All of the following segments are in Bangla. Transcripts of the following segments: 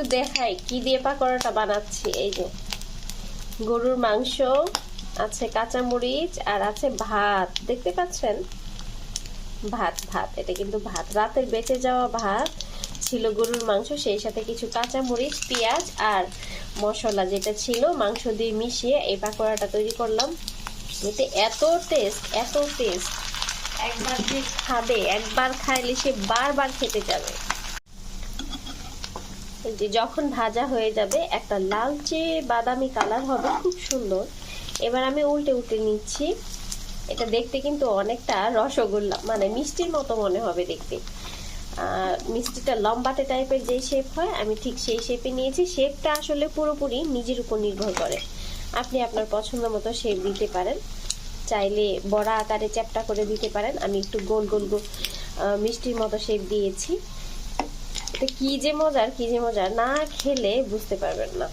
একটু দেখাই কি দিয়ে পাকোড়াটা বানাচ্ছি। এই যে গরুর মাংস আছে, কাঁচামরিচ আর আছে ভাত, দেখতে পাচ্ছেন? ভাত ভাত এটা কিন্তু ভাত, রাতের বেঁচে যাওয়া ভাত ছিল, গরুর মাংস, সেই সাথে কিছু কাঁচামরিচ, পেঁয়াজ আর মশলা যেটা ছিল মাংস দিয়ে মিশিয়ে এই পাকোড়াটা তৈরি করলাম। এতে এত টেস্ট, এত টেস্ট, একবার যে খাবে, একবার খাইলে সে বারবার খেতে যাবে। এই যে যখন ভাজা হয়ে যাবে একটা লালচে বাদামি কালার হবে, খুব সুন্দর। এবার আমি উল্টে উল্টে নিচ্ছি। এটা দেখতে কিন্তু অনেকটা রসগোল্লা, মানে মিষ্টির মতো মনে হবে দেখতে। মিষ্টিটা লম্বাটে টাইপের যে শেপ হয়, আমি ঠিক সেই শেপে নিয়েছি। শেপটা আসলে পুরোপুরি নিজের উপর নির্ভর করে, আপনি আপনার পছন্দ মতো শেপ দিতে পারেন। চাইলে বড়া আকারে চ্যাপ্টা করে দিতে পারেন, আমি একটু গোল গোল মিষ্টির মতো শেপ দিয়েছি। এটা কি যে মজার, কি যে মজার, না খেলে বুঝতে পারবেন না।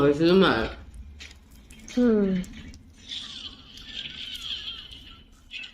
হয়েছিল না?